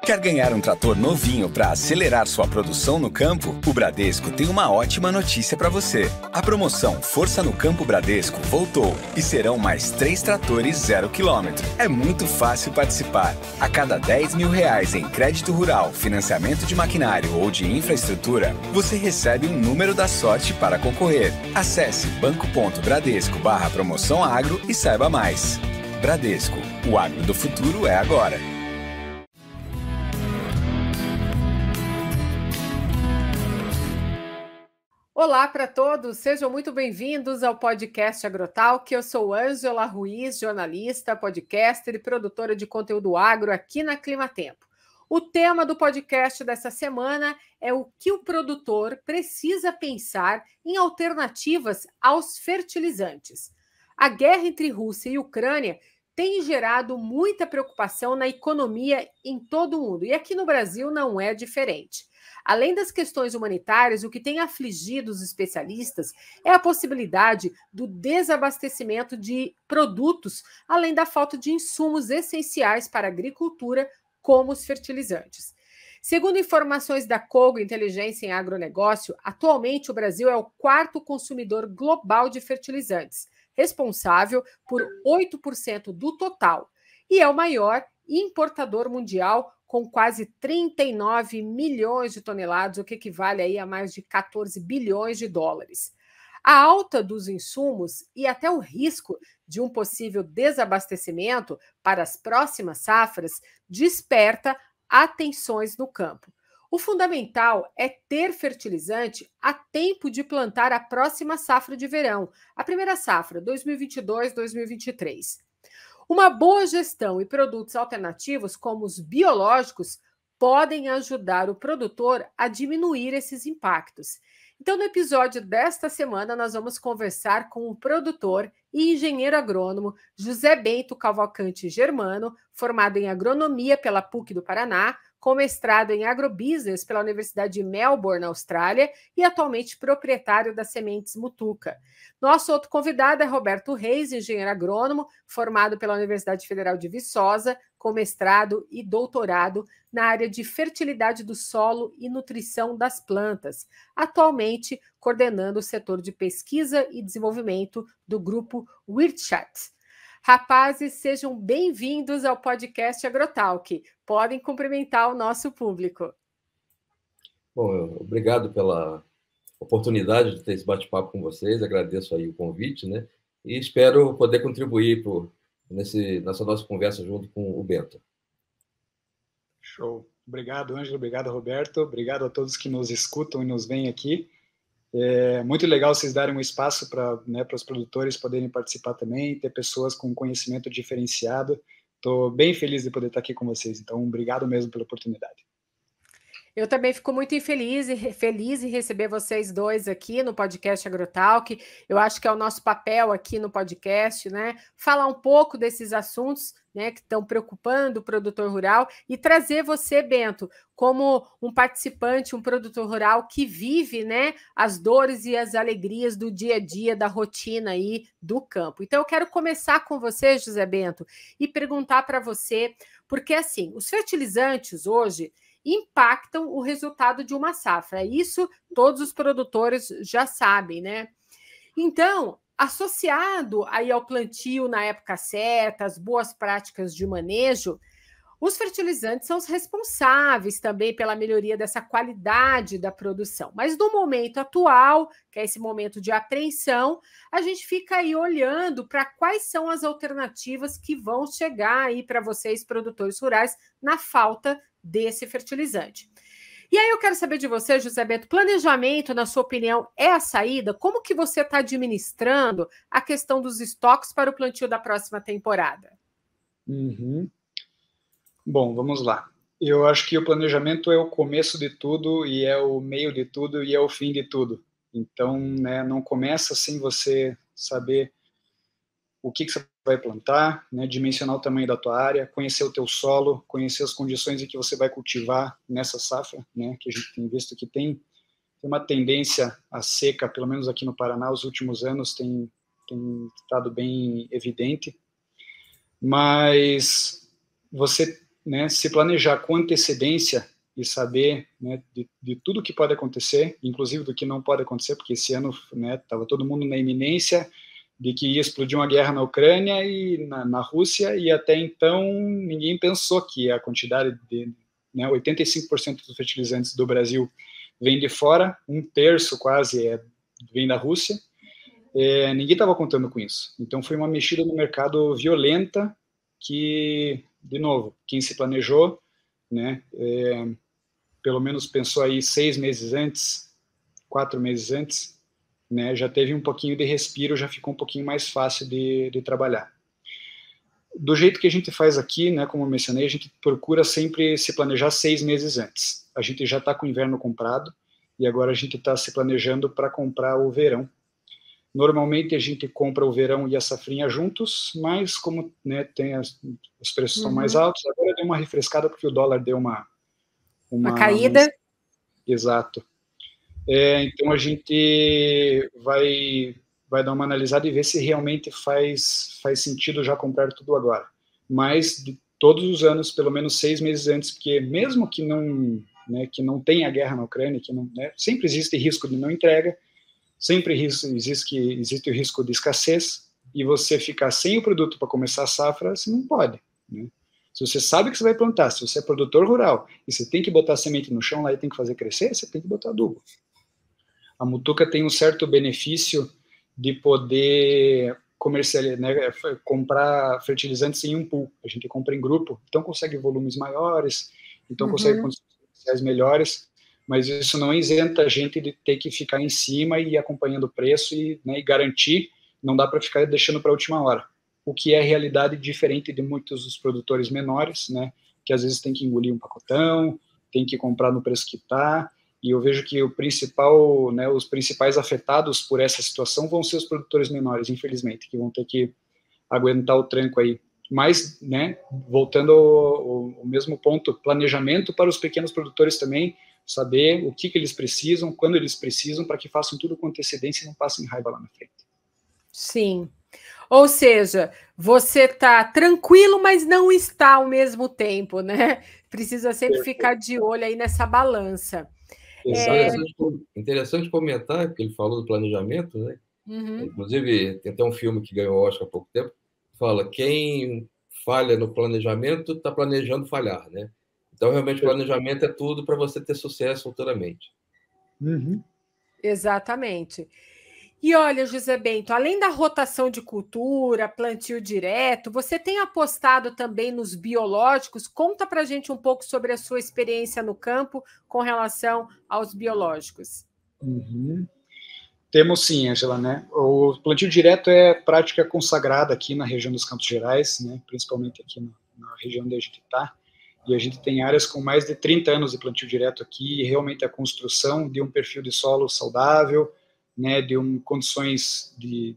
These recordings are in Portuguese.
Quer ganhar um trator novinho para acelerar sua produção no campo? O Bradesco tem uma ótima notícia para você. A promoção Força no Campo Bradesco voltou e serão mais 3 tratores 0 km. É muito fácil participar. A cada R$10.000 em crédito rural, financiamento de maquinário ou de infraestrutura, você recebe um número da sorte para concorrer. Acesse banco.bradesco/promoção agro e saiba mais. Bradesco, o agro do futuro é agora. Olá para todos, sejam muito bem-vindos ao podcast Agrotalk. Eu sou Ângela Ruiz, jornalista, podcaster e produtora de conteúdo agro aqui na Climatempo. O tema do podcast dessa semana é o que o produtor precisa pensar em alternativas aos fertilizantes. A guerra entre Rússia e Ucrânia tem gerado muita preocupação na economia em todo o mundo, e aqui no Brasil não é diferente. Além das questões humanitárias, o que tem afligido os especialistas é a possibilidade do desabastecimento de produtos, além da falta de insumos essenciais para a agricultura, como os fertilizantes. Segundo informações da Colgo Inteligência em Agronegócio, atualmente o Brasil é o 4º consumidor global de fertilizantes, responsável por 8% do total, e é o maior importador mundial, com quase 39 milhões de toneladas, o que equivale aí a mais de 14 bilhões de dólares. A alta dos insumos e até o risco de um possível desabastecimento para as próximas safras desperta atenções no campo. O fundamental é ter fertilizante a tempo de plantar a próxima safra de verão, a primeira safra, 2022-2023. Uma boa gestão e produtos alternativos, como os biológicos, podem ajudar o produtor a diminuir esses impactos. Então, no episódio desta semana, nós vamos conversar com o produtor e engenheiro agrônomo José Bento Cavalcante Germano, formado em agronomia pela PUC do Paraná, com mestrado em agrobusiness pela Universidade de Melbourne, na Austrália, e atualmente proprietário da Sementes Mutuca. Nosso outro convidado é Roberto Reis, engenheiro agrônomo, formado pela Universidade Federal de Viçosa, com mestrado e doutorado na área de fertilidade do solo e nutrição das plantas, atualmente coordenando o setor de pesquisa e desenvolvimento do grupo Wirtschaft. Rapazes, sejam bem-vindos ao podcast Agrotalk. Podem cumprimentar o nosso público. Bom, obrigado pela oportunidade de ter esse bate-papo com vocês. Agradeço aí o convite, né? E espero poder contribuir nessa nossa conversa junto com o Bento. Show. Obrigado, Ângelo. Obrigado, Roberto. Obrigado a todos que nos escutam e nos veem aqui. É muito legal vocês darem um espaço para os produtores poderem participar também, ter pessoas com conhecimento diferenciado. Estou bem feliz de poder estar aqui com vocês. Então, obrigado mesmo pela oportunidade. Eu também fico muito feliz em receber vocês dois aqui no podcast Agrotalk. Eu acho que é o nosso papel aqui no podcast, né? Falar um pouco desses assuntos, né, que estão preocupando o produtor rural e trazer você, Bento, como um participante, um produtor rural que vive, né, as dores e as alegrias do dia a dia, da rotina aí do campo. Então, eu quero começar com você, José Bento, e perguntar para você, porque assim, os fertilizantes hoje impactam o resultado de uma safra. Isso todos os produtores já sabem, né? Então, associado aí ao plantio na época certa, as boas práticas de manejo, os fertilizantes são os responsáveis também pela melhoria dessa qualidade da produção. Mas no momento atual, que é esse momento de apreensão, a gente fica aí olhando para quais são as alternativas que vão chegar aí para vocês, produtores rurais, na falta desse fertilizante. E aí eu quero saber de você, José Bento, planejamento, na sua opinião, é a saída? Como que você está administrando a questão dos estoques para o plantio da próxima temporada? Bom, vamos lá. Eu acho que o planejamento é o começo de tudo, e é o meio de tudo, e é o fim de tudo. Então, né, não começa sem você saber o que você vai plantar, né, dimensionar o tamanho da tua área, conhecer o teu solo, conhecer as condições em que você vai cultivar nessa safra, né, que a gente tem visto que tem uma tendência à seca, pelo menos aqui no Paraná, os últimos anos tem estado bem evidente, mas você né, se planejar com antecedência e saber, né, de tudo que pode acontecer, inclusive do que não pode acontecer, porque esse ano estava todo mundo na iminência de que ia explodir uma guerra na Ucrânia e na Rússia, e até então ninguém pensou que a quantidade de 85% dos fertilizantes do Brasil vem de fora, 1/3 quase vem da Rússia. Ninguém estava contando com isso. Então foi uma mexida no mercado violenta que, de novo, quem se planejou, né, pelo menos pensou aí 6 meses antes, 4 meses antes, né, já teve um pouquinho de respiro, já ficou um pouquinho mais fácil de trabalhar. Do jeito que a gente faz aqui, né, como eu mencionei, a gente procura sempre se planejar 6 meses antes. A gente já está com o inverno comprado e agora a gente está se planejando para comprar o verão. Normalmente a gente compra o verão e a safrinha juntos, mas como, né, os preços são mais altos, agora deu uma refrescada porque o dólar deu uma caída. Exato. Então a gente vai dar uma analisada e ver se realmente faz sentido já comprar tudo agora. Mas de todos os anos, pelo menos 6 meses antes, porque mesmo que não tenha guerra na Ucrânia, que não, né, sempre existe risco de não entrega, sempre existe o risco de escassez, e você ficar sem o produto para começar a safra, você não pode, né? Se você sabe que você vai plantar, se você é produtor rural, e você tem que botar semente no chão lá e tem que fazer crescer, você tem que botar adubo. A Mutuca tem um certo benefício de poder comercializar, né, comprar fertilizantes em um pool. A gente compra em grupo, então consegue volumes maiores, então consegue condições comerciais melhores, mas isso não isenta a gente de ter que ficar em cima e ir acompanhando o preço e, né, e garantir, não dá para ficar deixando para a última hora. O que é realidade diferente de muitos dos produtores menores, né, que às vezes tem que engolir um pacotão, tem que comprar no preço que está, e eu vejo que os principais afetados por essa situação vão ser os produtores menores, infelizmente, que vão ter que aguentar o tranco aí. Mas, né, voltando ao mesmo ponto, planejamento para os pequenos produtores também, saber o que eles precisam, quando eles precisam, para que façam tudo com antecedência e não passem raiva lá na frente. Sim. Ou seja, você está tranquilo, mas não está ao mesmo tempo, né? Precisa sempre ficar de olho aí nessa balança. Interessante comentar, que ele falou do planejamento, né? Inclusive, tem até um filme que ganhou o Oscar há pouco tempo, que fala: quem falha no planejamento está planejando falhar, né? Então, realmente, planejamento é tudo para você ter sucesso futuramente. Exatamente. E olha, José Bento, além da rotação de cultura, plantio direto, você tem apostado também nos biológicos? Conta para a gente um pouco sobre a sua experiência no campo com relação aos biológicos. Temos sim, Angela, né? O plantio direto é prática consagrada aqui na região dos Campos Gerais, né? Principalmente aqui na região onde a gente está. E a gente tem áreas com mais de 30 anos de plantio direto aqui, e realmente a construção de um perfil de solo saudável, né, de condições de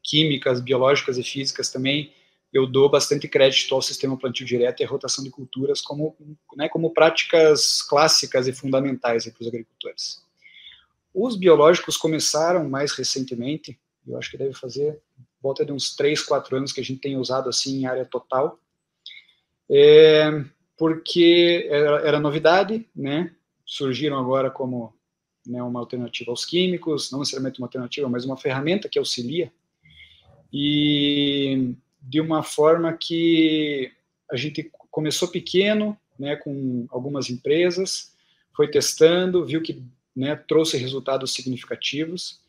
químicas, biológicas e físicas também, eu dou bastante crédito ao sistema plantio direto e a rotação de culturas como práticas clássicas e fundamentais para os agricultores. Os biológicos começaram mais recentemente, eu acho que deve fazer volta de uns 3, 4 anos que a gente tem usado assim em área total, porque era novidade, né? Surgiram agora como, né, uma alternativa aos químicos, não necessariamente uma alternativa, mas uma ferramenta que auxilia, e de uma forma que a gente começou pequeno, né, com algumas empresas, foi testando, viu que, né, trouxe resultados significativos.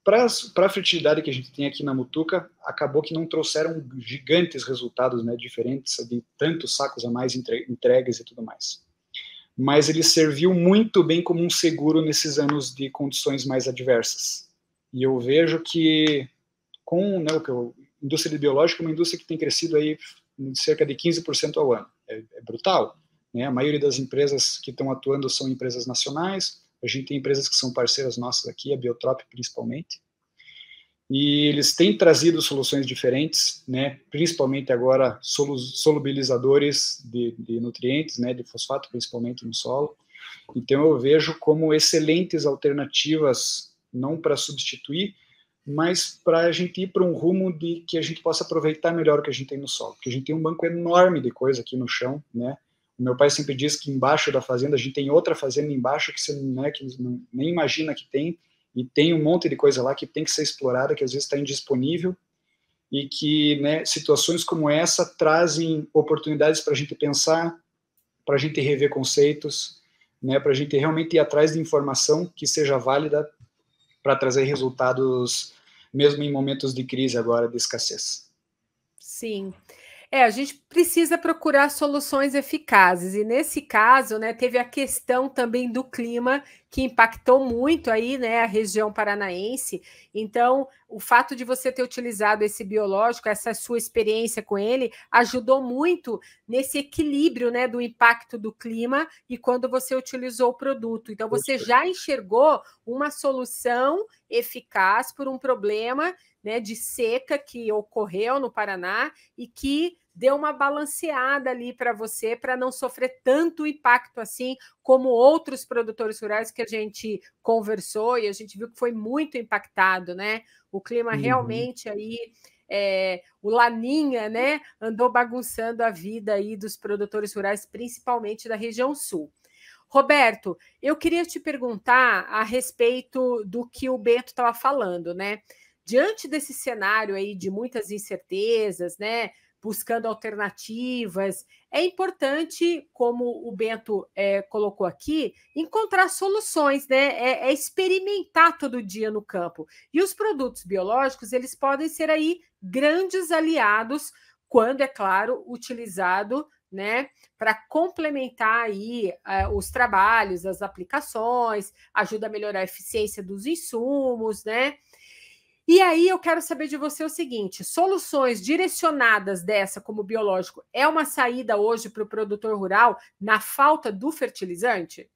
Para a fertilidade que a gente tem aqui na Mutuca, acabou que não trouxeram gigantes resultados, né, diferentes de tantos sacos a mais entregues e tudo mais. Mas ele serviu muito bem como um seguro nesses anos de condições mais adversas. E eu vejo que a indústria de biológica é uma indústria que tem crescido aí cerca de 15% ao ano. É brutal, né? A maioria das empresas que estão atuando são empresas nacionais, a gente tem empresas que são parceiras nossas aqui, a Biotrop principalmente, e eles têm trazido soluções diferentes, né? Principalmente agora solubilizadores de nutrientes, né? De fosfato, principalmente no solo. Então eu vejo como excelentes alternativas, não para substituir, mas para a gente ir para um rumo de que a gente possa aproveitar melhor o que a gente tem no solo, porque a gente tem um banco enorme de coisa aqui no chão, né? O meu pai sempre diz que embaixo da fazenda a gente tem outra fazenda embaixo que você, né, que nem imagina que tem, e tem um monte de coisa lá que tem que ser explorada, que às vezes está indisponível, e que, né, situações como essa trazem oportunidades para a gente pensar, para a gente rever conceitos, né, para a gente realmente ir atrás de informação que seja válida para trazer resultados, mesmo em momentos de crise agora, de escassez. Sim. A gente precisa procurar soluções eficazes, e nesse caso, né, teve a questão também do clima, que impactou muito aí, né, a região paranaense. Então, o fato de você ter utilizado esse biológico, essa sua experiência com ele, ajudou muito nesse equilíbrio, né, do impacto do clima e quando você utilizou o produto. Então, você já enxergou uma solução eficaz por um problema, né, de seca que ocorreu no Paraná e que deu uma balanceada ali para você, para não sofrer tanto impacto assim como outros produtores rurais que a gente conversou e a gente viu que foi muito impactado, né? O clima realmente aí, o Laninha, né, andou bagunçando a vida aí dos produtores rurais, principalmente da região sul. Roberto, eu queria te perguntar a respeito do que o Bento estava falando, né? Diante desse cenário aí de muitas incertezas, né, buscando alternativas, é importante, como o Bento colocou aqui, encontrar soluções, né? É experimentar todo dia no campo. E os produtos biológicos, eles podem ser aí grandes aliados quando, é claro, utilizado, né, para complementar aí os trabalhos, as aplicações, ajuda a melhorar a eficiência dos insumos, né? E aí eu quero saber de você o seguinte: soluções direcionadas dessa, como biológico, é uma saída hoje para o produtor rural na falta do fertilizante?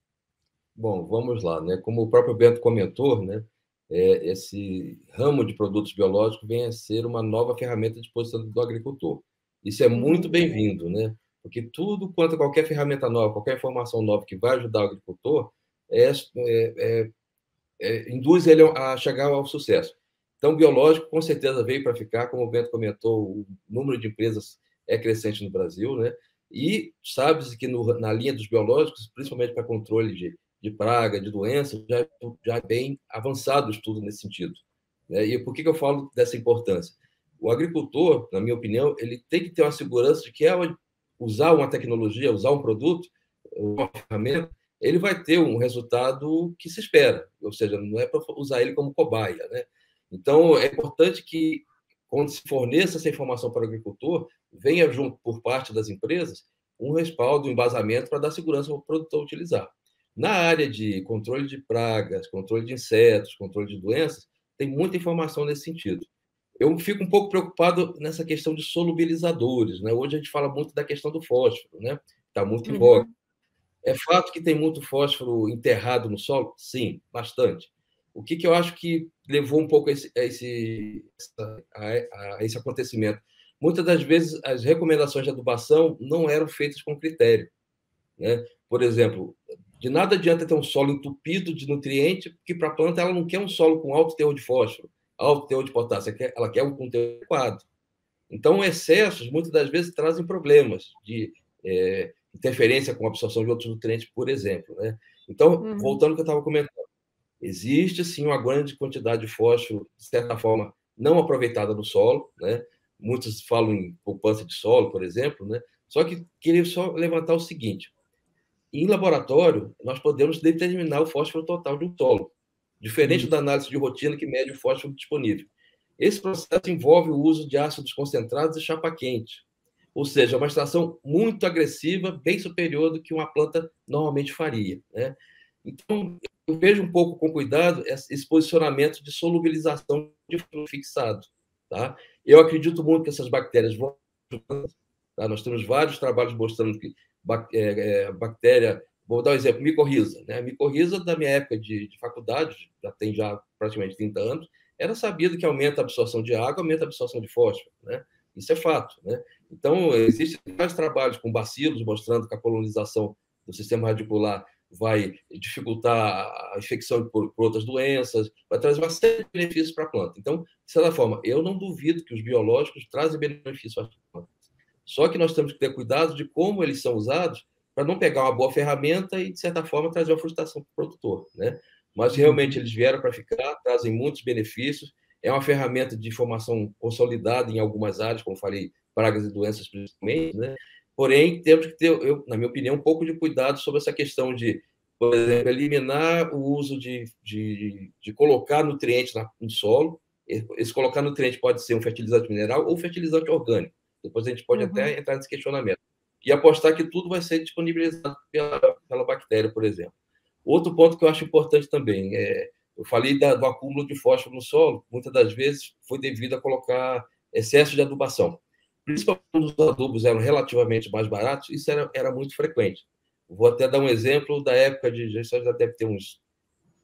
Bom, vamos lá, né? Como o próprio Bento comentou, né? Esse ramo de produtos biológicos vem a ser uma nova ferramenta à disposição do agricultor. Isso é muito bem-vindo, né? Porque tudo quanto qualquer ferramenta nova, qualquer informação nova que vai ajudar o agricultor, induz ele a chegar ao sucesso. Então, o biológico, com certeza, veio para ficar. Como o Bento comentou, o número de empresas é crescente no Brasil, né? E sabe-se que na linha dos biológicos, principalmente para controle de praga, de doenças, já é bem avançado o estudo nesse sentido. Né? E por que eu falo dessa importância? O agricultor, na minha opinião, ele tem que ter uma segurança de que, ao usar uma tecnologia, usar um produto, uma ferramenta, ele vai ter um resultado que se espera, ou seja, não é para usar ele como cobaia, né? Então, é importante que, quando se forneça essa informação para o agricultor, venha junto, por parte das empresas, um respaldo, um embasamento para dar segurança ao produtor utilizar. Na área de controle de pragas, controle de insetos, controle de doenças, tem muita informação nesse sentido. Eu fico um pouco preocupado nessa questão de solubilizadores, né? Hoje a gente fala muito da questão do fósforo, né? Está muito em voga. É fato que tem muito fósforo enterrado no solo? Sim, bastante. O que eu acho que levou um pouco a esse acontecimento? Muitas das vezes, as recomendações de adubação não eram feitas com critério, né? Por exemplo, de nada adianta ter um solo entupido de nutriente, porque para a planta ela não quer um solo com alto teor de fósforo, alto teor de potássio, ela quer um teor adequado. Então, excessos, muitas das vezes, trazem problemas de interferência com a absorção de outros nutrientes, por exemplo, né? Então, voltando ao que eu estava comentando, existe, sim, uma grande quantidade de fósforo, de certa forma, não aproveitada no solo, né? Muitos falam em poupança de solo, por exemplo, né? Só que queria só levantar o seguinte: em laboratório, nós podemos determinar o fósforo total de um solo, diferente da análise de rotina que mede o fósforo disponível. Esse processo envolve o uso de ácidos concentrados e chapa quente, ou seja, uma extração muito agressiva, bem superior do que uma planta normalmente faria, né? Então, eu vejo um pouco com cuidado esse posicionamento de solubilização de fósforo fixado, tá? Eu acredito muito que essas bactérias vão ajudar, tá? Nós temos vários trabalhos mostrando que bactéria, vou dar um exemplo, micorriza, né? A micorriza, da minha época de faculdade, já praticamente 30 anos, era sabido que aumenta a absorção de água, aumenta a absorção de fósforo, né? Isso é fato, né? Então, existem vários trabalhos com bacilos mostrando que a colonização do sistema radicular vai dificultar a infecção por outras doenças, vai trazer uma série de benefícios para a planta. Então, de certa forma, eu não duvido que os biológicos trazem benefícios para as plantas. Só que nós temos que ter cuidado de como eles são usados para não pegar uma boa ferramenta e, de certa forma, trazer uma frustração para o produtor, né? Mas, realmente, eles vieram para ficar, trazem muitos benefícios. É uma ferramenta de informação consolidada em algumas áreas, como falei, pragas e doenças principalmente, né? Porém, temos que ter, na minha opinião, um pouco de cuidado sobre essa questão de, por exemplo, eliminar o uso de colocar nutrientes no solo. Esse colocar nutriente pode ser um fertilizante mineral ou fertilizante orgânico. Depois a gente pode até entrar nesse questionamento. E apostar que tudo vai ser disponibilizado pela bactéria, por exemplo. Outro ponto que eu acho importante também, eu falei do acúmulo de fósforo no solo, muitas das vezes foi devido a colocar excesso de adubação. Principalmente quando os adubos eram relativamente mais baratos, isso era muito frequente. Vou até dar um exemplo da época isso já deve ter uns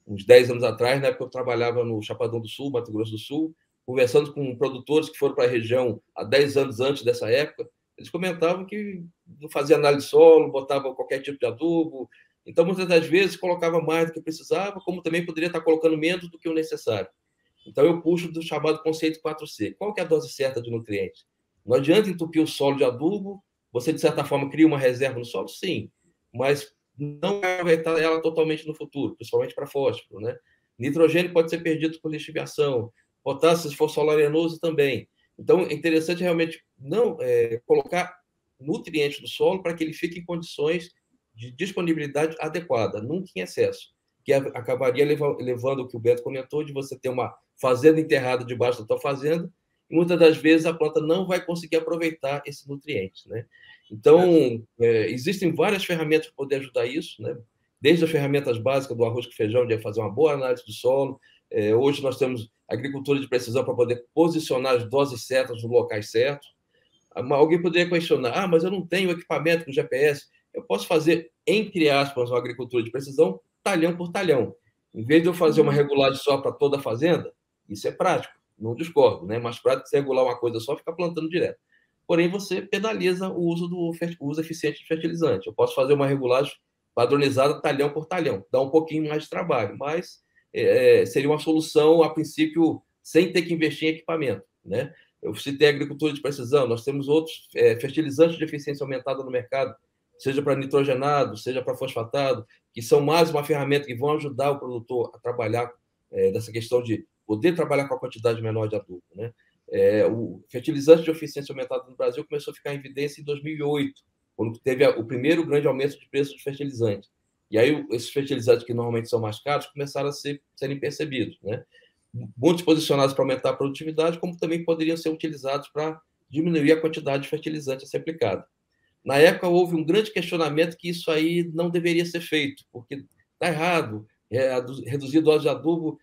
10 anos atrás, na época eu trabalhava no Chapadão do Sul, Mato Grosso do Sul, conversando com produtores que foram para a região há 10 anos antes dessa época, eles comentavam que não fazia análise de solo, botava qualquer tipo de adubo, então muitas das vezes colocava mais do que precisava, como também poderia estar colocando menos do que o necessário. Então eu puxo do chamado conceito 4C. Qual que é a dose certa de nutrientes? Não adianta entupir o solo de adubo, você, de certa forma, cria uma reserva no solo? Sim, mas não vai aproveitar ela totalmente no futuro, principalmente para fósforo, né? Nitrogênio pode ser perdido por lixiviação, potássio, se for solo arenoso, também. Então, é interessante realmente não colocar nutrientes no solo para que ele fique em condições de disponibilidade adequada, nunca em excesso, que acabaria levando o que o Beto comentou, de você ter uma fazenda enterrada debaixo da tua fazenda, e muitas das vezes a planta não vai conseguir aproveitar esses nutrientes, né? Então, existem várias ferramentas para poder ajudar isso, né? Desde as ferramentas básicas do arroz com feijão, de fazer uma boa análise do solo. Hoje nós temos agricultura de precisão para poder posicionar as doses certas nos locais certos. Alguém poderia questionar, mas eu não tenho equipamento com GPS. Eu posso fazer, entre aspas, uma agricultura de precisão, talhão por talhão. Em vez de eu fazer uma regulagem só para toda a fazenda, isso é prático, não discordo, né? Mais prático você regular uma coisa só, ficar plantando direto. Porém, você penaliza o uso eficiente de fertilizante. Eu posso fazer uma regulagem padronizada talhão por talhão, dá um pouquinho mais de trabalho, mas seria uma solução, a princípio, sem ter que investir em equipamento, né? Eu citei agricultura de precisão, nós temos outros fertilizantes de eficiência aumentada no mercado, seja para nitrogenado, seja para fosfatado, que são mais uma ferramenta que vão ajudar o produtor a trabalhar dessa questão de poder trabalhar com a quantidade menor de adubo, né? O fertilizante de eficiência aumentada no Brasil começou a ficar em evidência em 2008, quando teve o primeiro grande aumento de preço de fertilizante. E aí, esses fertilizantes que normalmente são mais caros começaram a serem percebidos, né? Muitos posicionados para aumentar a produtividade, como também poderiam ser utilizados para diminuir a quantidade de fertilizante a ser aplicado. Na época, houve um grande questionamento que isso aí não deveria ser feito, porque está errado, reduzir a dose de adubo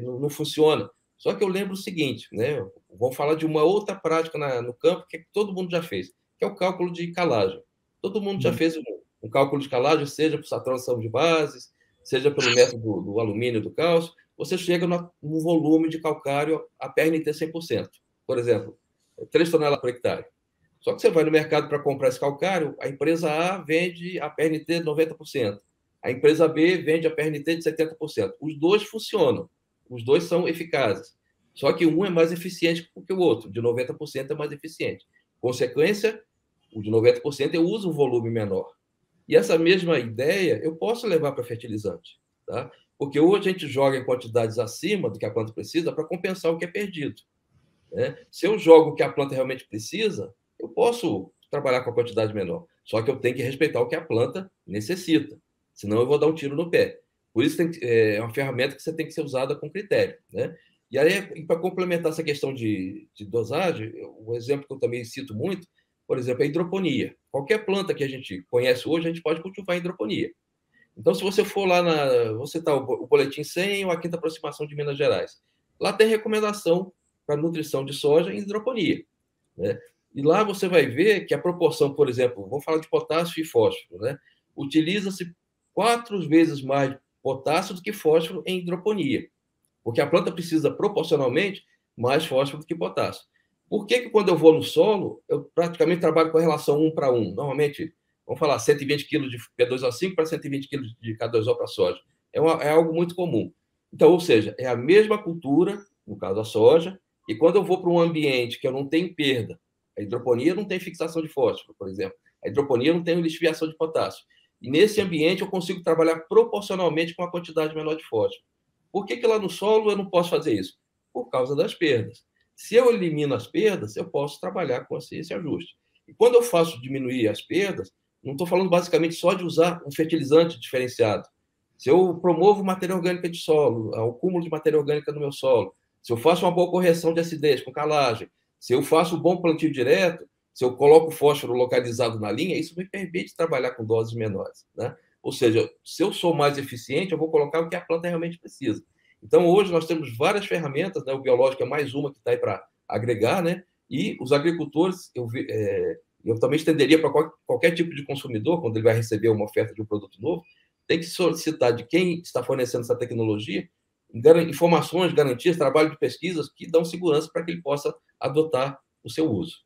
não funciona. Só que eu lembro o seguinte, né? Vamos falar de uma outra prática no campo que todo mundo já fez, que é o cálculo de calagem. Todo mundo já fez um cálculo de calagem, seja por saturação de bases, seja pelo método do alumínio e do cálcio, você chega no volume de calcário a PRNT 100%. Por exemplo, 3 toneladas por hectare. Só que você vai no mercado para comprar esse calcário, a empresa A vende a PRNT de 90%. A empresa B vende a PRNT de 70%. Os dois funcionam. Os dois são eficazes. Só que um é mais eficiente que o outro. De 90% é mais eficiente. Consequência, o de 90% eu uso um volume menor. E essa mesma ideia eu posso levar para fertilizante, tá? Porque hoje a gente joga em quantidades acima do que a planta precisa para compensar o que é perdido, né? Se eu jogo o que a planta realmente precisa, eu posso trabalhar com a quantidade menor. Só que eu tenho que respeitar o que a planta necessita. Senão eu vou dar um tiro no pé. Por isso é uma ferramenta que você tem que ser usada com critério, né? E aí, para complementar essa questão de dosagem, o exemplo que eu também cito muito, por exemplo, é a hidroponia. Qualquer planta que a gente conhece hoje, a gente pode cultivar em hidroponia. Então, se você for lá você está o Boletim 100 ou a 5ª Aproximação de Minas Gerais, lá tem recomendação para nutrição de soja em hidroponia, né? E lá você vai ver que a proporção, por exemplo, vamos falar de potássio e fósforo, né? Utiliza-se 4 vezes mais potássio do que fósforo em hidroponia, porque a planta precisa proporcionalmente mais fósforo do que potássio. Por que quando eu vou no solo, eu praticamente trabalho com a relação 1 para 1? Normalmente, vamos falar, 120 kg de P2O5 para 120 kg de K2O para soja. É algo muito comum. Então, ou seja, é a mesma cultura, no caso da soja, e quando eu vou para um ambiente que eu não tenho perda, a hidroponia não tem fixação de fósforo, por exemplo, a hidroponia não tem lixiviação de potássio, e nesse ambiente eu consigo trabalhar proporcionalmente com uma quantidade menor de fósforo. Por que lá no solo eu não posso fazer isso? Por causa das perdas. Se eu elimino as perdas, eu posso trabalhar com esse ajuste. E quando eu faço diminuir as perdas, não estou falando basicamente só de usar um fertilizante diferenciado. Se eu promovo matéria orgânica de solo, o cúmulo de matéria orgânica no meu solo, se eu faço uma boa correção de acidez com calagem, se eu faço um bom plantio direto, se eu coloco fósforo localizado na linha, isso me permite trabalhar com doses menores, né? Ou seja, se eu sou mais eficiente, eu vou colocar o que a planta realmente precisa. Então, hoje, nós temos várias ferramentas, né? O biológico é mais uma que está aí para agregar, né? E os agricultores, eu também estenderia para qualquer tipo de consumidor, quando ele vai receber uma oferta de um produto novo, tem que solicitar de quem está fornecendo essa tecnologia informações, garantias, trabalho de pesquisas que dão segurança para que ele possa adotar o seu uso.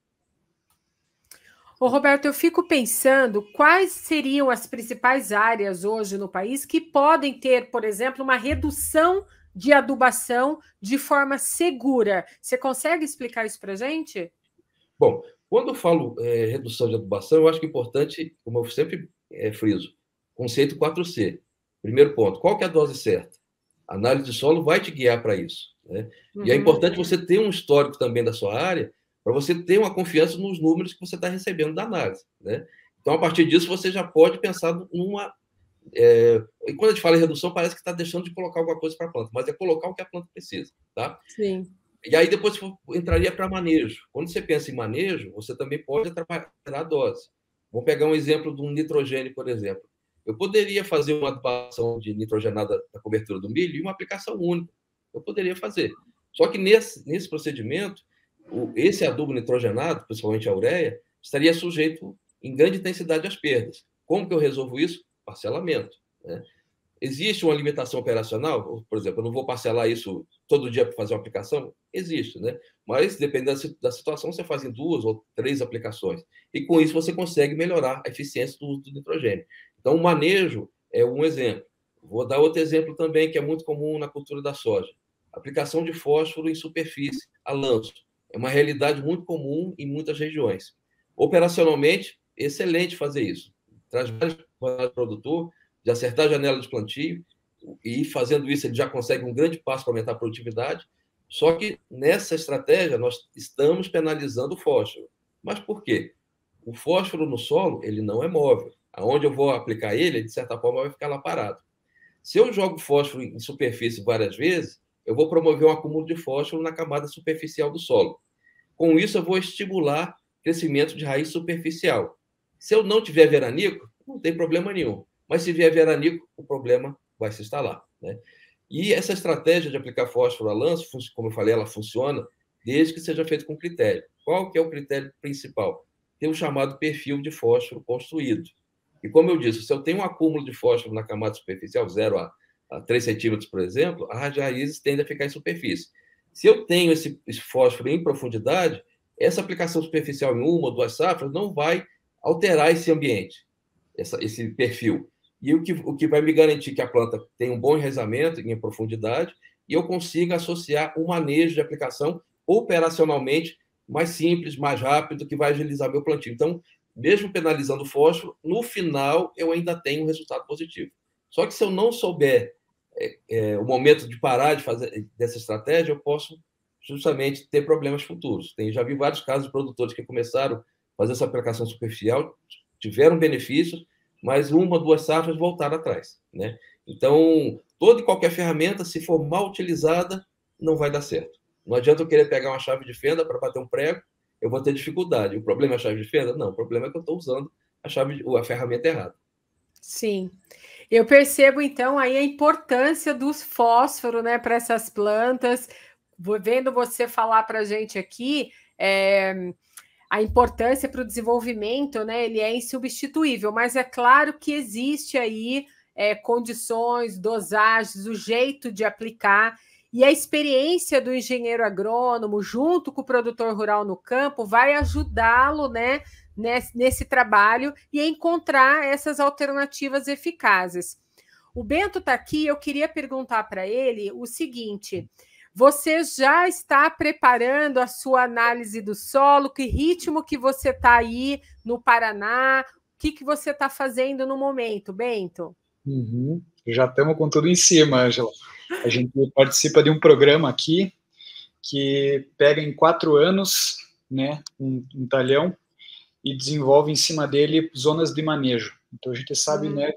Ô, Roberto, eu fico pensando quais seriam as principais áreas hoje no país que podem ter, por exemplo, uma redução de adubação de forma segura. Você consegue explicar isso para a gente? Bom, quando eu falo redução de adubação, eu acho que é importante, como eu sempre friso, conceito 4C. Primeiro ponto, qual que é a dose certa? A análise de solo vai te guiar para isso, né? Uhum. E é importante você ter um histórico também da sua área para você ter uma confiança nos números que você está recebendo da análise, né? Então, a partir disso, você já pode pensar numa... E quando a gente fala em redução, parece que está deixando de colocar alguma coisa para a planta, mas é colocar o que a planta precisa, tá? Sim. E aí, depois, entraria para manejo. Quando você pensa em manejo, você também pode trabalhar a dose. Vamos pegar um exemplo de um nitrogênio, por exemplo. Eu poderia fazer uma adubação de nitrogenada da cobertura do milho e uma aplicação única. Eu poderia fazer. Só que nesse procedimento, esse adubo nitrogenado, principalmente a ureia, estaria sujeito em grande intensidade às perdas. Como que eu resolvo isso? Parcelamento, né? Existe uma limitação operacional? Por exemplo, eu não vou parcelar isso todo dia para fazer uma aplicação? Existe, né? Mas, dependendo da situação, você faz em 2 ou 3 aplicações. E, com isso, você consegue melhorar a eficiência do uso do nitrogênio. Então, o manejo é um exemplo. Vou dar outro exemplo também, que é muito comum na cultura da soja. Aplicação de fósforo em superfície, a lanço. É uma realidade muito comum em muitas regiões. Operacionalmente, excelente fazer isso. Traz vários para o produtor, de acertar a janela de plantio, e fazendo isso ele já consegue um grande passo para aumentar a produtividade. Só que nessa estratégia nós estamos penalizando o fósforo. Mas por quê? O fósforo no solo ele não é móvel. Aonde eu vou aplicar ele, de certa forma, vai ficar lá parado. Se eu jogo fósforo em superfície várias vezes, eu vou promover um acúmulo de fósforo na camada superficial do solo. Com isso, eu vou estimular crescimento de raiz superficial. Se eu não tiver veranico, não tem problema nenhum. Mas se vier veranico, o problema vai se instalar, né? E essa estratégia de aplicar fósforo a lanço, como eu falei, ela funciona desde que seja feito com critério. Qual que é o critério principal? Ter o chamado perfil de fósforo construído. E como eu disse, se eu tenho um acúmulo de fósforo na camada superficial, 0 a 3 centímetros, por exemplo, as raízes tendem a ficar em superfície. Se eu tenho esse fósforo em profundidade, essa aplicação superficial em 1 ou 2 safras não vai alterar esse ambiente, esse perfil. E o que vai me garantir que a planta tem um bom enraizamento em profundidade e eu consiga associar um manejo de aplicação operacionalmente mais simples, mais rápido, que vai agilizar meu plantio. Então, mesmo penalizando o fósforo, no final eu ainda tenho um resultado positivo. Só que se eu não souber o momento de parar de fazer dessa estratégia, eu posso justamente ter problemas futuros. Já vi vários casos de produtores que começaram a fazer essa aplicação superficial, tiveram benefícios, mas 1 ou 2 safras voltaram atrás, né? Então, toda e qualquer ferramenta, se for mal utilizada, não vai dar certo. Não adianta eu querer pegar uma chave de fenda para bater um prego, eu vou ter dificuldade. O problema é a chave de fenda? Não, o problema é que eu estou usando a ferramenta errada. Sim. Eu percebo, então, aí a importância dos fósforos, né, para essas plantas. Vendo você falar para a gente aqui, a importância para o desenvolvimento, né, ele é insubstituível, mas é claro que existe aí condições, dosagens, o jeito de aplicar, E a experiência do engenheiro agrônomo, junto com o produtor rural no campo, vai ajudá-lo, né, nesse trabalho e a encontrar essas alternativas eficazes. O Bento está aqui, eu queria perguntar para ele o seguinte: você já está preparando a sua análise do solo? Que ritmo que você está aí no Paraná? O que você está fazendo no momento, Bento? Já estamos com tudo em cima, Ângela. A gente participa de um programa aqui que pega em 4 anos, né, um talhão e desenvolve em cima dele zonas de manejo. Então a gente sabe, né,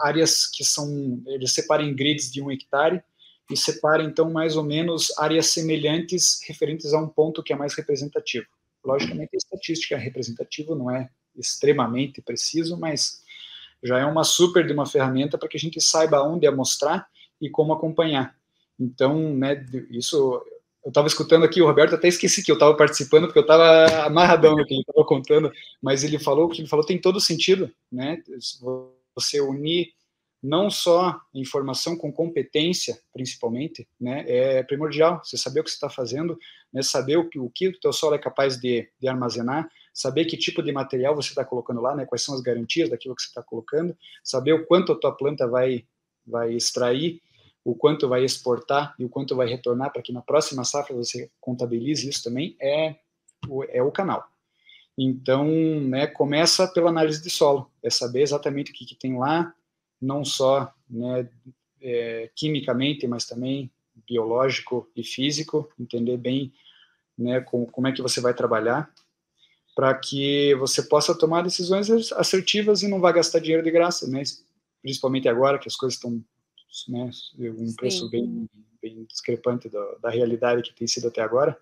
áreas que são, ele separa em grids de 1 hectare e separa então mais ou menos áreas semelhantes referentes a um ponto que é mais representativo. Logicamente a estatística representativa não é extremamente preciso, mas já é uma super de uma ferramenta para que a gente saiba onde amostrar e como acompanhar. Então, né, isso, eu estava escutando aqui, o Roberto até esqueci que eu estava participando, porque eu estava amarradão no que ele estava contando, mas ele falou, o que ele falou tem todo sentido, né, você unir não só informação com competência, principalmente, né, é primordial, você saber o que você está fazendo, né, saber o que o teu solo é capaz de armazenar, saber que tipo de material você está colocando lá, né, quais são as garantias daquilo que você está colocando, saber o quanto a tua planta vai extrair, o quanto vai exportar e o quanto vai retornar, para que na próxima safra você contabilize isso também, é o canal. Então, né, começa pela análise de solo, é saber exatamente o que tem lá, não só, né, quimicamente, mas também biológico e físico, entender bem, né, como é que você vai trabalhar, para que você possa tomar decisões assertivas e não vá gastar dinheiro de graça, né, principalmente agora que as coisas estão, né, um preço bem discrepante da realidade que tem sido até agora,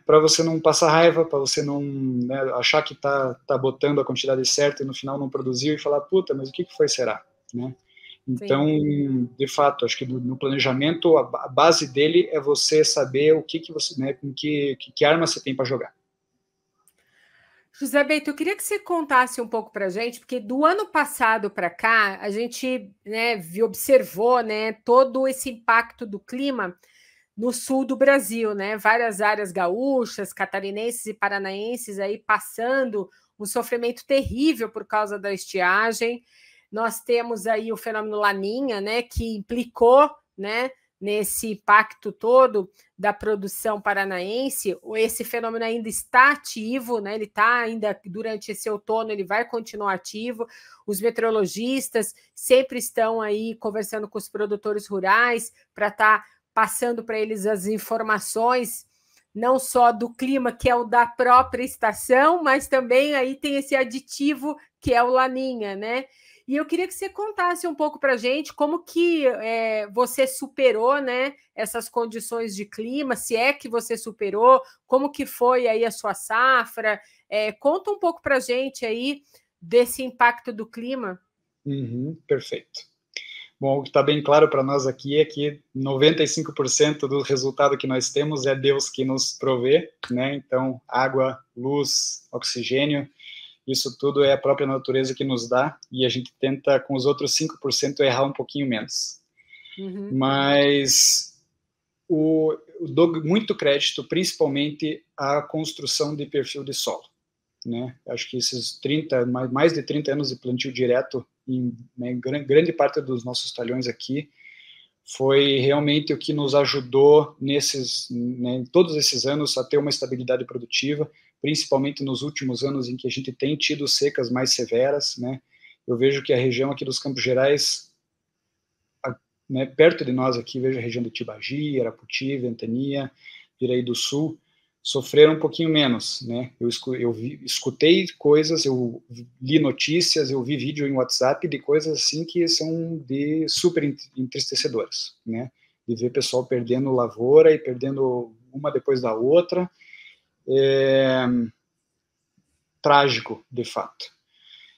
para você não passar raiva, para você não, né, achar que tá botando a quantidade certa e no final não produziu e falar, puta, mas o que foi, será? Né? Então, de fato, acho que no planejamento, a base dele é você saber o que você, né, com que arma você tem para jogar. José Bento, eu queria que você contasse um pouco para a gente, porque do ano passado para cá, a gente, né, observou, né, todo esse impacto do clima no sul do Brasil, né? Várias áreas gaúchas, catarinenses e paranaenses aí passando um sofrimento terrível por causa da estiagem. Nós temos aí o fenômeno Laninha, né, que implicou, né, nesse impacto todo da produção paranaense. Esse fenômeno ainda está ativo, né? Ele está ainda durante esse outono, ele vai continuar ativo. Os meteorologistas sempre estão aí conversando com os produtores rurais para estar passando para eles as informações, não só do clima, que é o da própria estação, mas também aí tem esse aditivo que é o Laninha, né? E eu queria que você contasse um pouco para a gente como que você superou, né, essas condições de clima, se é que você superou, como que foi aí a sua safra. Conta um pouco para a gente aí desse impacto do clima. Perfeito. Bom, o que está bem claro para nós aqui é que 95% do resultado que nós temos é Deus que nos provê, né? Então, água, luz, oxigênio, isso tudo é a própria natureza que nos dá, e a gente tenta, com os outros 5%, errar um pouquinho menos. Mas eu dou muito crédito, principalmente, à construção de perfil de solo, né? Acho que esses mais de 30 anos de plantio direto, em grande parte dos nossos talhões aqui, foi realmente o que nos ajudou em todos esses anos a ter uma estabilidade produtiva, principalmente nos últimos anos em que a gente tem tido secas mais severas, né? Eu vejo que a região aqui dos Campos Gerais, né, perto de nós aqui, vejo a região de Tibagi, Arapoti, Ventania, Piraí do Sul, sofreram um pouquinho menos, né? Eu escutei coisas, eu li notícias, eu vi vídeo em WhatsApp de coisas assim que são de super entristecedoras, né? De ver pessoal perdendo lavoura e perdendo uma depois da outra, trágico, de fato.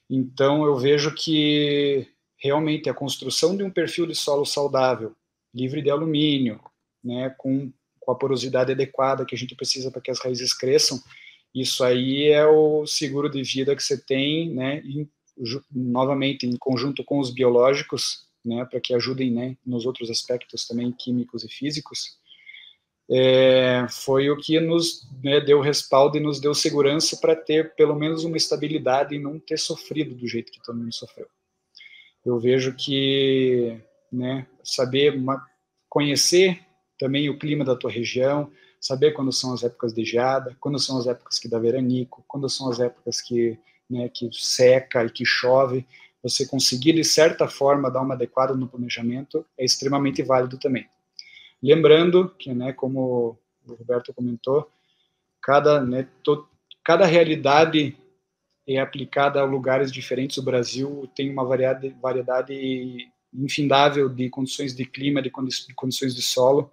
Então eu vejo que realmente a construção de um perfil de solo saudável, livre de alumínio, né, com a porosidade adequada que a gente precisa para que as raízes cresçam, isso aí é o seguro de vida que você tem, né, novamente, em conjunto com os biológicos, né, para que ajudem, né, nos outros aspectos também químicos e físicos, foi o que nos, né, deu respaldo e nos deu segurança para ter pelo menos uma estabilidade e não ter sofrido do jeito que todo mundo sofreu. Eu vejo que, né, conhecer também o clima da tua região, saber quando são as épocas de geada, quando são as épocas que dá veranico, quando são as épocas que, né, que seca e que chove, você conseguir, de certa forma, dar uma adequada no planejamento é extremamente válido também. Lembrando que, né, como o Roberto comentou, cada realidade é aplicada a lugares diferentes. O Brasil tem uma variedade infindável de condições de clima, de condições de solo,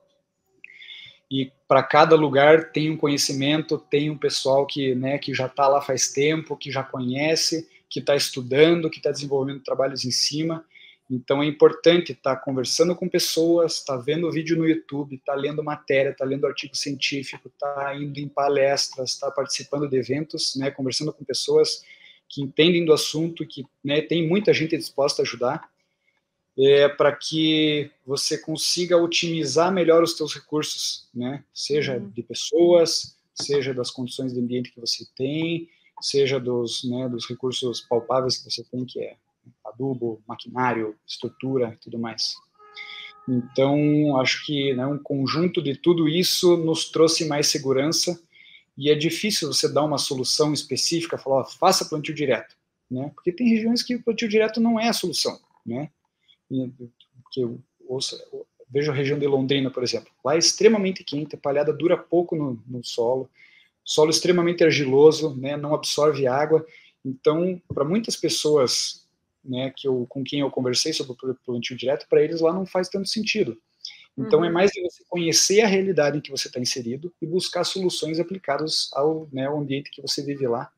e para cada lugar tem um conhecimento, tem um pessoal que, né, que já está lá faz tempo, que já conhece, que está estudando, que está desenvolvendo trabalhos em cima. Então é importante estar conversando com pessoas, estar vendo vídeo no YouTube, estar lendo matéria, estar lendo artigo científico, estar indo em palestras, estar participando de eventos, né, conversando com pessoas que entendem do assunto, que, né, tem muita gente disposta a ajudar, para que você consiga otimizar melhor os teus recursos, né, seja de pessoas, seja das condições de ambiente que você tem, seja dos recursos palpáveis que você tem, que é adubo, maquinário, estrutura, tudo mais. Então, acho que, né, um conjunto de tudo isso nos trouxe mais segurança, e é difícil você dar uma solução específica, falar, faça plantio direto, né? Porque tem regiões que o plantio direto não é a solução, né? Porque eu vejo a região de Londrina, por exemplo, lá é extremamente quente, a palhada dura pouco no solo extremamente argiloso, né, não absorve água. Então, para muitas pessoas, né, com quem eu conversei sobre o plantio direto, para eles lá não faz tanto sentido. Então, é mais de você conhecer a realidade em que você está inserido e buscar soluções aplicadas ao, né, ao ambiente que você vive lá.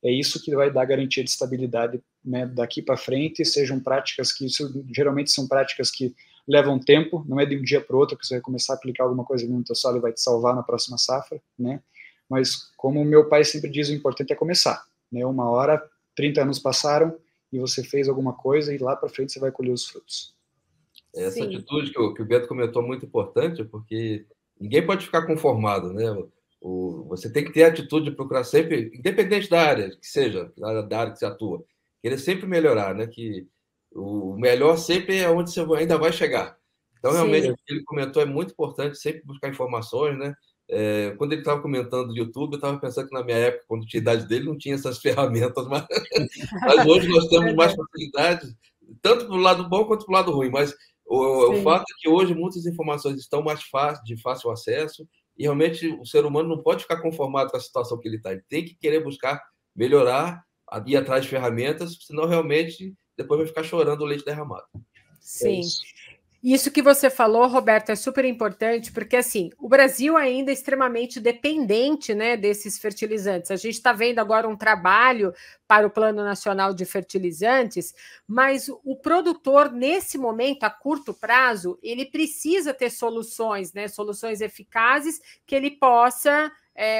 É isso que vai dar garantia de estabilidade, né, daqui para frente. Sejam práticas que, geralmente são práticas que levam tempo, não é de um dia para o outro que você vai começar a aplicar alguma coisa no teu solo e vai te salvar na próxima safra, né? Mas, como o meu pai sempre diz, o importante é começar, né? Uma hora, 30 anos passaram e você fez alguma coisa e lá para frente você vai colher os frutos. Essa atitude que o Beto comentou é muito importante, porque ninguém pode ficar conformado, né? Você tem que ter a atitude de procurar sempre, independente da área que seja, da área que você atua, querer sempre melhorar, né? Que o melhor sempre é onde você ainda vai chegar. Então, realmente, o que ele comentou é muito importante, sempre buscar informações, né? Quando ele estava comentando do YouTube, eu estava pensando que na minha época, quando tinha a idade dele, não tinha essas ferramentas, mas hoje nós temos mais facilidades, tanto para o lado bom quanto para o lado ruim, mas o fato é que hoje muitas informações estão mais de fácil acesso, e realmente o ser humano não pode ficar conformado com a situação que ele está. Ele tem que querer buscar melhorar, ir atrás de ferramentas, senão realmente depois vai ficar chorando o leite derramado. Sim. Isso que você falou, Roberto, é super importante, porque assim, o Brasil ainda é extremamente dependente, né, desses fertilizantes. A gente está vendo agora um trabalho para o Plano Nacional de Fertilizantes, mas o produtor, nesse momento, a curto prazo, ele precisa ter soluções, né, soluções eficazes que ele possa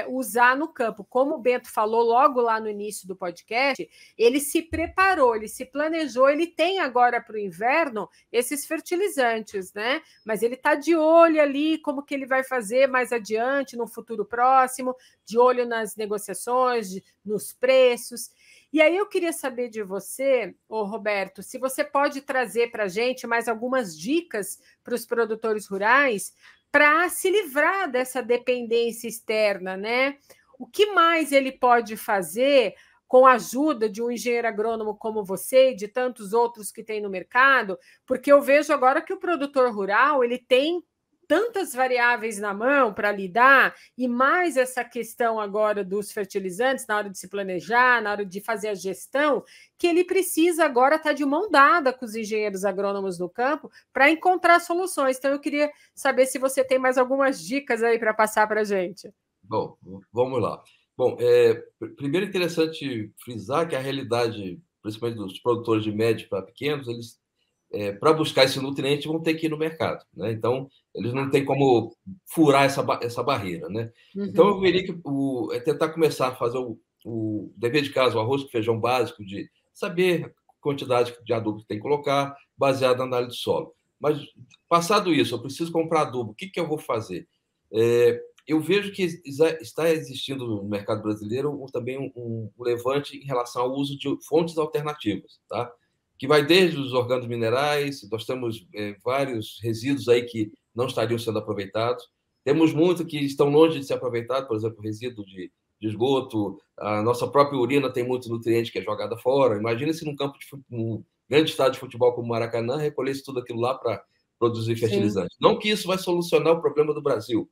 usar no campo. Como o Bento falou logo lá no início do podcast, ele se preparou, ele se planejou, ele tem agora para o inverno esses fertilizantes, né? Mas ele está de olho ali como que ele vai fazer mais adiante, no futuro próximo, de olho nas negociações, nos preços. E aí eu queria saber de você, Roberto, se você pode trazer para a gente mais algumas dicas para os produtores rurais para se livrar dessa dependência externa, né? O que mais ele pode fazer com a ajuda de um engenheiro agrônomo como você e de tantos outros que tem no mercado? Porque eu vejo agora que o produtor rural ele tem tantas variáveis na mão para lidar, e mais essa questão agora dos fertilizantes, na hora de se planejar, na hora de fazer a gestão, que ele precisa agora estar de mão dada com os engenheiros agrônomos no campo para encontrar soluções. Então, eu queria saber se você tem mais algumas dicas aí para passar para a gente. Bom, vamos lá. Bom, primeiro é interessante frisar que a realidade, principalmente dos produtores de médio para pequenos, eles para buscar esse nutriente vão ter que ir no mercado, né? Então, eles não têm como furar essa barreira, né? Então, eu veria que tentar começar a fazer o dever de casa, o arroz com feijão básico, de saber a quantidade de adubo que tem que colocar, baseado na análise de solo. Mas, passado isso, eu preciso comprar adubo, o que eu vou fazer? Eu vejo que está existindo no mercado brasileiro também um levante em relação ao uso de fontes alternativas, tá? Que vai desde os organos minerais, nós temos vários resíduos aí que não estariam sendo aproveitados, temos muito que estão longe de ser aproveitados, por exemplo, resíduo de esgoto, a nossa própria urina tem muito nutriente que é jogada fora. Imagina se num grande estádio de futebol como o Maracanã recolhesse tudo aquilo lá para produzir fertilizante. Sim. Não que isso vai solucionar o problema do Brasil,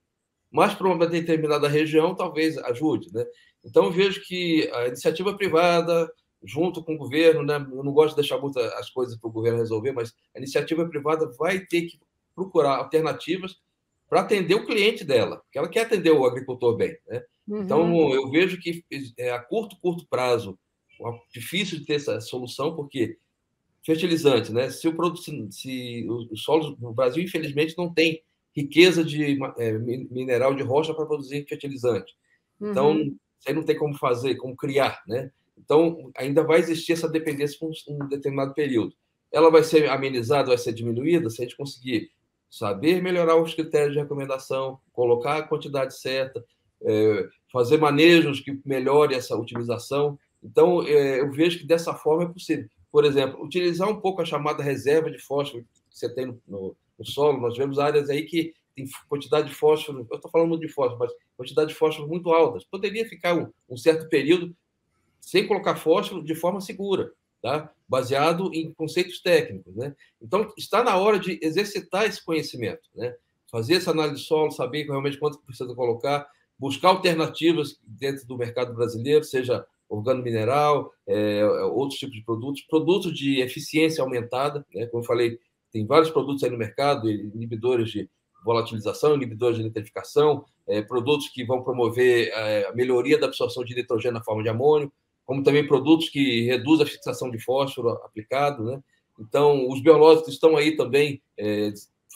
mas para uma determinada região talvez ajude, né? Então eu vejo que a iniciativa privada, junto com o governo, né? Eu não gosto de deixar muito as coisas para o governo resolver, mas a iniciativa privada vai ter que procurar alternativas para atender o cliente dela, porque ela quer atender o agricultor bem, né? Uhum. Então eu vejo que a curto prazo difícil de ter essa solução, porque fertilizante, né? Se os solos no Brasil, infelizmente, não tem riqueza de mineral de rocha para produzir fertilizante. Então, isso aí não tem como fazer, como criar, né? Então, ainda vai existir essa dependência por um determinado período. Ela vai ser amenizada, vai ser diminuída, se a gente conseguir saber melhorar os critérios de recomendação, colocar a quantidade certa, fazer manejos que melhorem essa utilização. Então, eu vejo que dessa forma é possível. Por exemplo, utilizar um pouco a chamada reserva de fósforo que você tem no solo. Nós vemos áreas aí que tem quantidade de fósforo, eu estou falando de fósforo, mas quantidade de fósforo muito alta. Poderia ficar um certo período sem colocar fósforo de forma segura, tá? Baseado em conceitos técnicos, né? Então, está na hora de exercitar esse conhecimento, né? Fazer essa análise de solo, saber realmente quanto precisa colocar, buscar alternativas dentro do mercado brasileiro, seja organo mineral, outros tipos de produtos de eficiência aumentada, né? Como eu falei, tem vários produtos aí no mercado, inibidores de volatilização, inibidores de nitrificação, produtos que vão promover a melhoria da absorção de nitrogênio na forma de amônio, como também produtos que reduzem a fixação de fósforo aplicado, né? Então, os biológicos estão aí também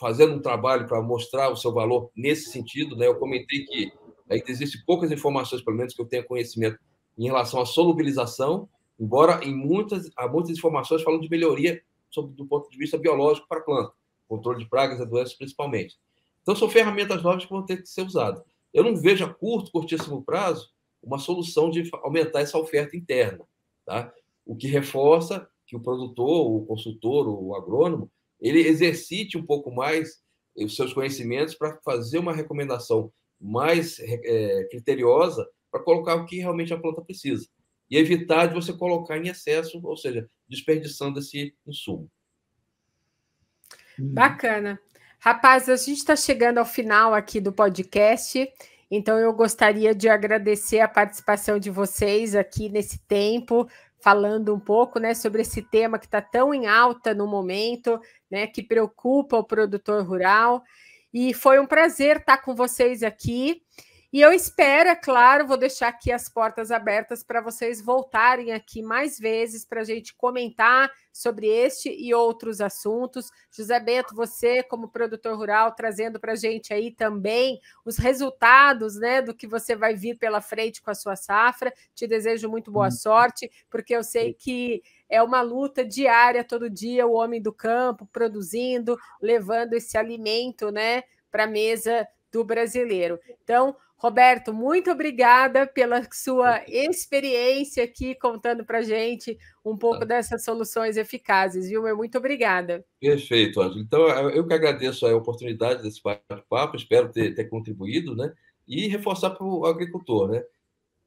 fazendo um trabalho para mostrar o seu valor nesse sentido, né? Eu comentei que ainda existem poucas informações, pelo menos que eu tenha conhecimento, em relação à solubilização, embora há muitas informações falando de melhoria do ponto de vista biológico para a planta, controle de pragas e doenças principalmente. Então, são ferramentas novas que vão ter que ser usadas. Eu não vejo a curtíssimo prazo uma solução de aumentar essa oferta interna, tá? O que reforça que o produtor, o consultor, o agrônomo, ele exercite um pouco mais os seus conhecimentos para fazer uma recomendação mais criteriosa para colocar o que realmente a planta precisa e evitar de você colocar em excesso, ou seja, desperdiçando esse insumo. Bacana. Rapaz, a gente está chegando ao final aqui do podcast, então eu gostaria de agradecer a participação de vocês aqui nesse tempo, falando um pouco, né, sobre esse tema que está tão em alta no momento, né, que preocupa o produtor rural. E foi um prazer estar com vocês aqui. E eu espero, é claro, vou deixar aqui as portas abertas para vocês voltarem aqui mais vezes para a gente comentar sobre este e outros assuntos. José Bento, você como produtor rural, trazendo para a gente aí também os resultados, né, do que você vai vir pela frente com a sua safra. Te desejo muito boa sorte, porque eu sei que é uma luta diária, todo dia, o homem do campo produzindo, levando esse alimento, né, para a mesa do brasileiro. Então, Roberto, muito obrigada pela sua experiência aqui, contando para a gente um pouco dessas soluções eficazes, viu? Muito obrigada. Perfeito, Ângelo. Então, eu que agradeço a oportunidade desse bate-papo, espero ter contribuído, né? E reforçar para o agricultor, né?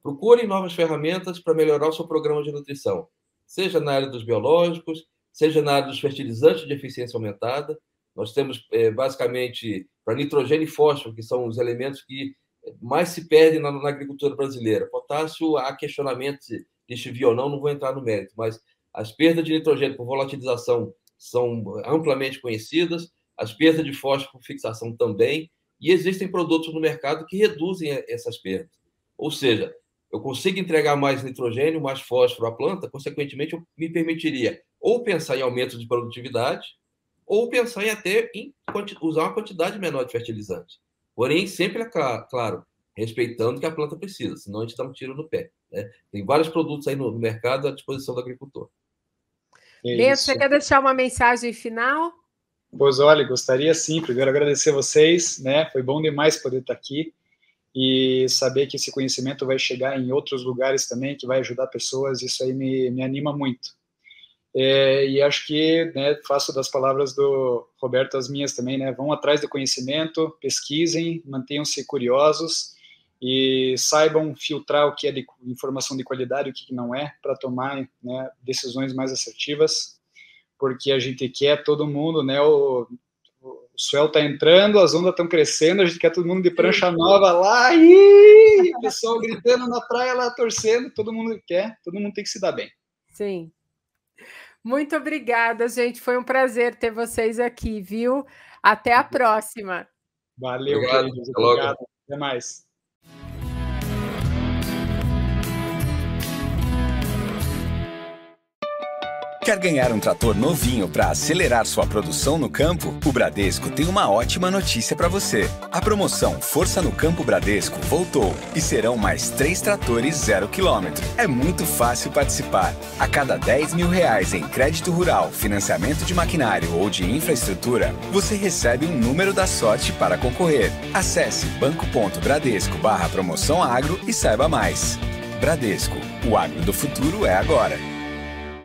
Procure novas ferramentas para melhorar o seu programa de nutrição, seja na área dos biológicos, seja na área dos fertilizantes de eficiência aumentada. Nós temos, basicamente, para nitrogênio e fósforo, que são os elementos que mais se perdem na agricultura brasileira. Potássio, há questionamento se lixiviar ou não vou entrar no mérito, mas as perdas de nitrogênio por volatilização são amplamente conhecidas, as perdas de fósforo por fixação também, e existem produtos no mercado que reduzem essas perdas. Ou seja, eu consigo entregar mais nitrogênio, mais fósforo à planta, consequentemente, eu me permitiria ou pensar em aumento de produtividade, ou pensar em até em usar uma quantidade menor de fertilizante. Porém, sempre, claro, respeitando o que a planta precisa, senão a gente dá um tiro no pé, né? Tem vários produtos aí no mercado à disposição do agricultor. Bento, você quer deixar uma mensagem final? Pois olha, gostaria sim, primeiro agradecer vocês, né? Foi bom demais poder estar aqui e saber que esse conhecimento vai chegar em outros lugares também, que vai ajudar pessoas, isso aí me anima muito. E acho que, né, faço das palavras do Roberto as minhas também, né? Vão atrás do conhecimento, pesquisem, mantenham-se curiosos e saibam filtrar o que é de informação de qualidade e o que não é, para tomar, né, decisões mais assertivas, porque a gente quer todo mundo, né, o sol está entrando, as ondas estão crescendo, a gente quer todo mundo de prancha nova lá, e o pessoal gritando na praia lá, torcendo, todo mundo quer, todo mundo tem que se dar bem. Sim. Muito obrigada, gente, foi um prazer ter vocês aqui, viu? Até a próxima. Valeu, queridos, obrigado, até mais. Quer ganhar um trator novinho para acelerar sua produção no campo? O Bradesco tem uma ótima notícia para você. A promoção Força no Campo Bradesco voltou e serão mais 3 tratores 0 km. É muito fácil participar. A cada R$10 mil em crédito rural, financiamento de maquinário ou de infraestrutura, você recebe um número da sorte para concorrer. Acesse banco.bradesco/promoção agro e saiba mais. Bradesco, o agro do futuro é agora.